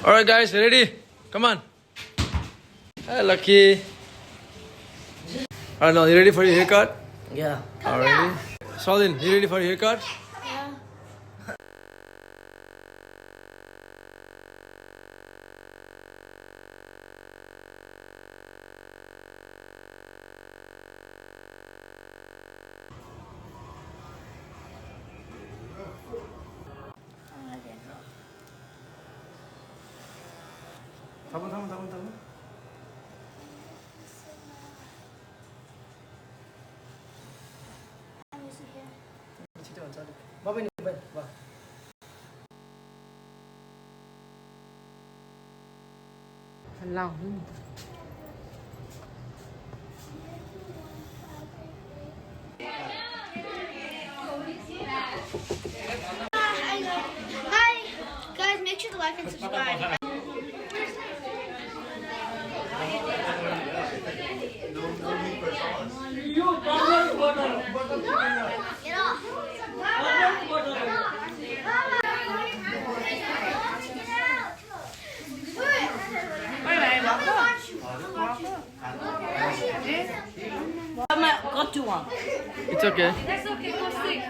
Alright guys, ready? Come on. Hey, Lucky. Alright, now you ready for your haircut? Yeah. Alright. Saldin, you ready for your haircut? 잠깐. Bapak ini, baik, Pak. Salah. Hi, guys, make sure to like and subscribe. Get off. Got you one. It's okay. That's okay, go sleep.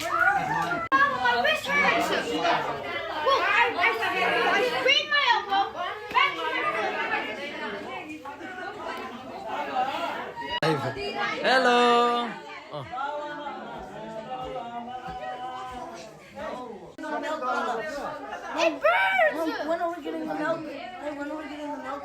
My wrist hurts. Whoa, I sprained my elbow. Hello. Oh. It burns! When are we getting the milk? Hey, when are we getting the milk?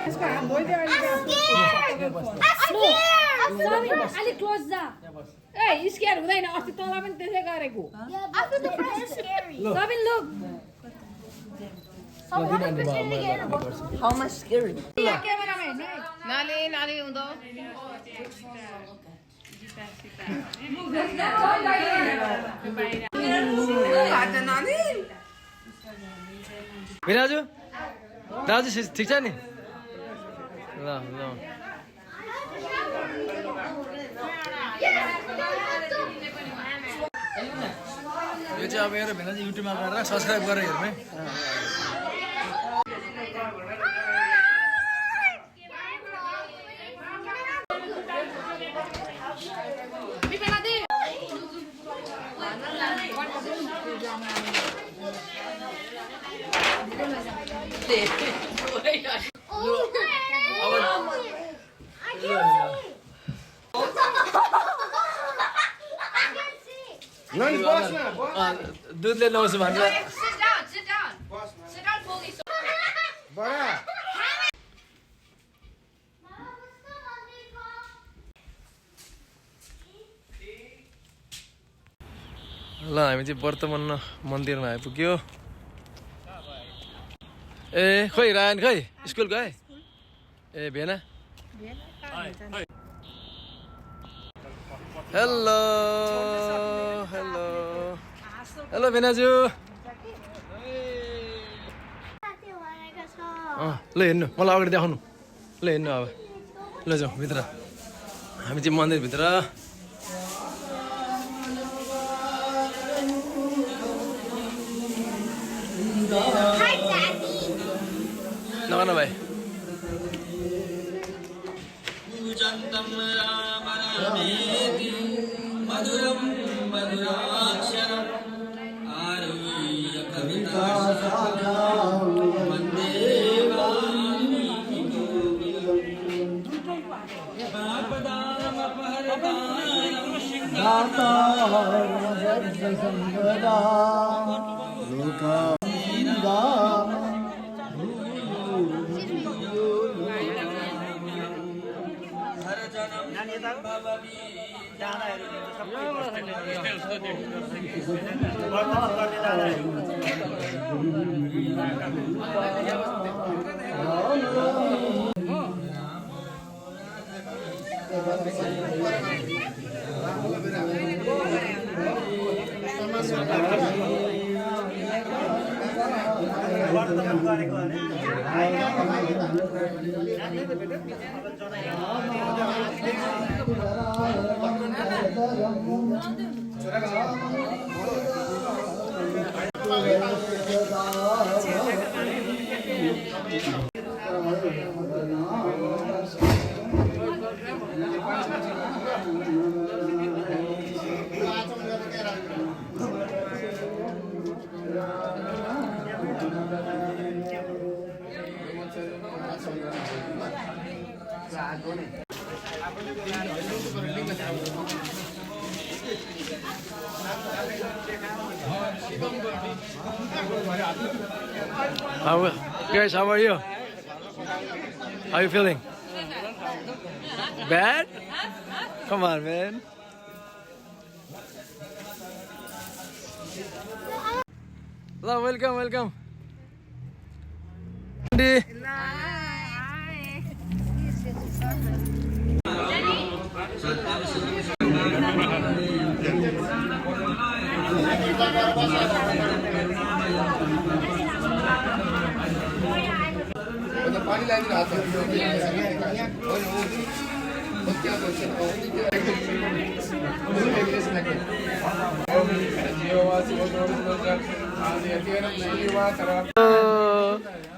I'm scared! अलिक close जा ए square हुँदैन अस्ति तँलाई पनि त्यसै गरेको I feel the pressure scary. Sabin look How am I scary? क्यामेरामा हेर्नु है नाली नाली हुँदो Vinaju? दाजु ठिक छ नि ल यो चाहिँ अब हेर भिनाजु युट्युबमा गएर सब्सक्राइब गरेर हेर्नु है दुधले नुहाउँछु भन्छ Sit down, sit down. Sit down fully. ल हामी चाहिँ वर्तमान मन्दिरमा आइपुग्यो ए खोइ रायन खै स्कुल गए ए भेना हेलो हेलो हेलो भेनाजु ल हेर्नु मलाई अगाडि देखाउनु ल हेर्नु अब ल जाउँ भित्र हामी चाहिँ मन्दिरभित्र Hi, Daddy. नगर्नु भाइ Guys, how are you? How are you feeling? Bad? Come on, man. Hello, welcome. Andy.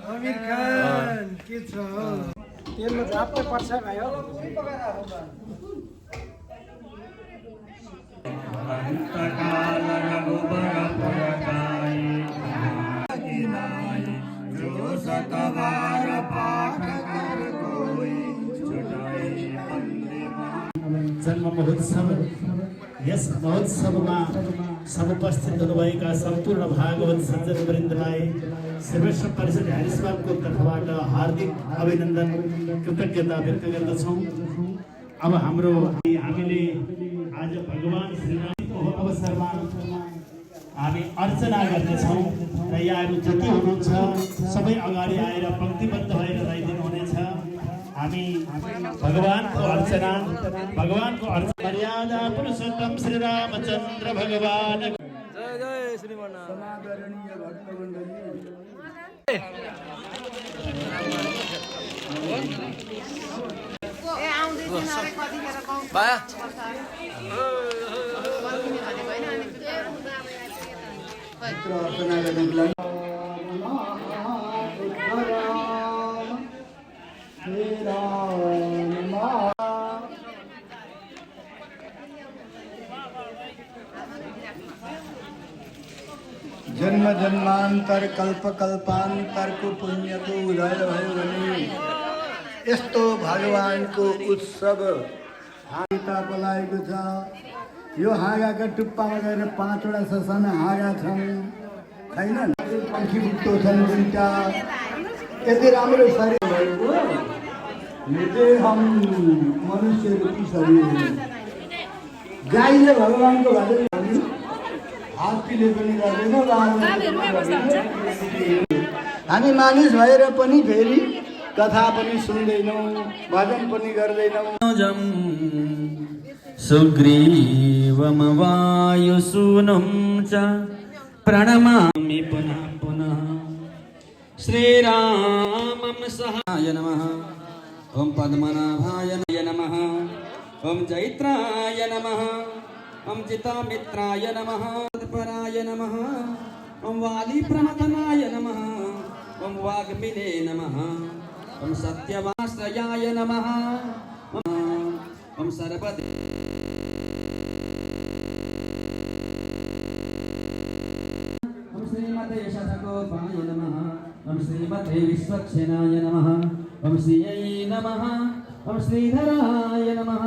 Aamir Khan के छ तेलमा झाप्पै पर्छ भाइ हो जन्म महोत्सव यस महोत्सवमा समुपस्थित हुनुभएका सम्पूर्ण भागवत सज्जनवृन्दलाई श्रेष्ठ परिषद ह्यारिसबाबको तर्फबाट हार्दिक अभिनन्दन कृतज्ञता व्यक्त गर्दछौँ। अब हामीले आज भगवान श्रीरामको अवसरमा हामी अर्चना गर्नेछौँ र यहाँहरू जति हुनुहुन्छ सबै अगाडि आएर पंक्तिबद्ध भएर लगाइदिनु हुनेछ। हामी भगवानको अर्चना मर्यादा पुरुषोत्तम श्री रामचन्द्र भगवान जय जय श्रीमन्ना समादरणीय भक्तमण्डली बाया अर्चना गर्नको लागि जन्म जन्मान्तर कल्प कल्पान्तरको पुण्यको उदय भयो भने यस्तो भगवानको उत्सव हाँगा पलाएको छ। यो हाँगाका टुप्पामा गएर 5वटा ससाना हाँगा छन् छैनन्, पंखी बुट्टो छन् 2टा। यति राम्रो शरीर भएको निजे हम मनुष्य रूपी शरीर गाईले भगवानको भजन गर्नु हात्तीले पनि गर्दैन, हामी मानिस भएर पनि फेरि कथा पनि सुन्दैनौँ, भजन पनि गर्दैनौँ। सुग्रीवम वायुसूनुं च प्रणमामि पुनः पुनः श्रीरामं सहाय नमः। ओम पद्मनाभाय नमः। ओम जैत्राय नमः। ओम चितामित्राय नमः। तत्पराय नमः। ओम वाली प्रमथनाय नमः। ओम वाग्मिने नमः। ओम सत्यवाश्रयाय नमः। ओम सर्वदे ओम श्रीमते शतकोपाय नमः। ओम श्रीमते विश्वक्षेनाय नमः। ओम श्रीयै नमः। ओम श्रीधराय नमः।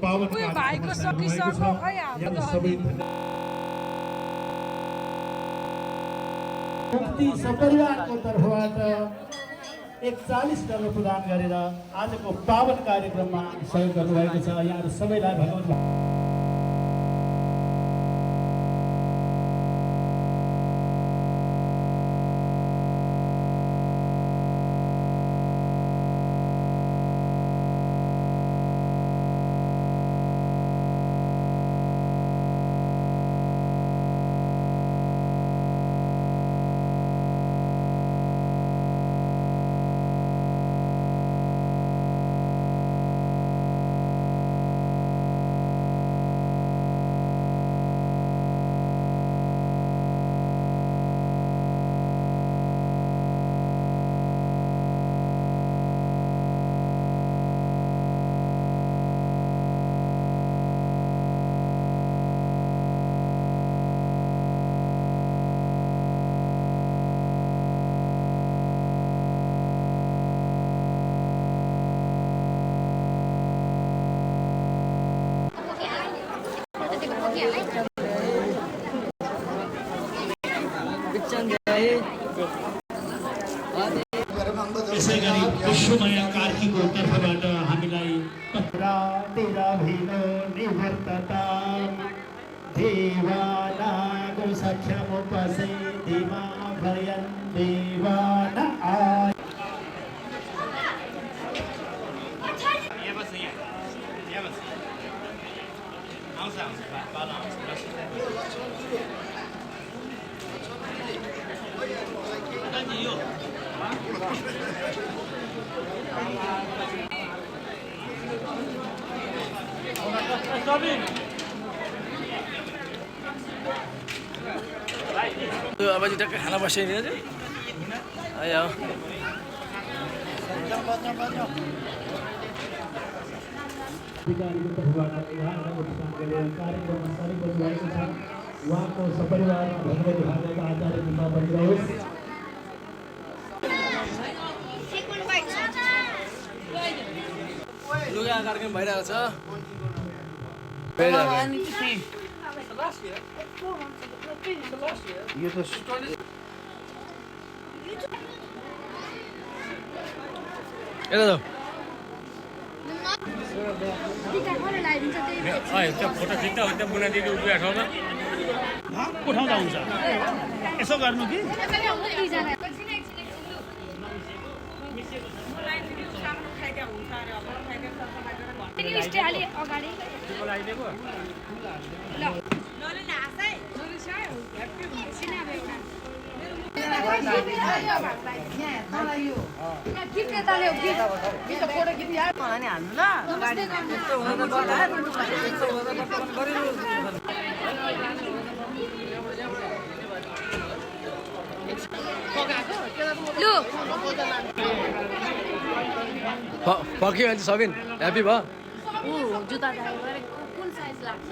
पावन उयो भाइको सकिसक्यो खै हाम्रो त सबै मुक्ति सपरिवारको तर्फबाट 41 डलर प्रदान गरेर आजको पावन कार्यक्रममा सहयोग गर्नुभएको छ। यहाँहरू सबैलाई भगवान यसै गरी विश्वमय कार्कीको तर्फबाट हामीलाई तेरा भिनो निवर्तता देवानागो सख्यमुपसे दिमा भयन् देवाना आय अब चाहिँ टक्कै खाना बसिदिनु चाहिँ आयो अधिकारीको तर्फबाट 11 प्रदान गरेर कार्यक्रममा सहयोग गर्नुभएको छ। उहाँको सपरिवारमा भगवती भागवत आचार्य कृपा बनिरहोस्। लुगा कार्यक्रम भइरहेको छ। यो त यता जाऊ टिका कसले लगाइदिन्छ त्यही त्यो फोटो खिच्दा हो त्यो मुना दिदी उभिएको ठाउँमा उठाउँदा हुन्छ यसो गर्नु कि दुईजना स्टे अलि अगाडि फर्कियो अहिले सबिन ह्याप्पी भयो जुत्ता कुन साइज लाग्छ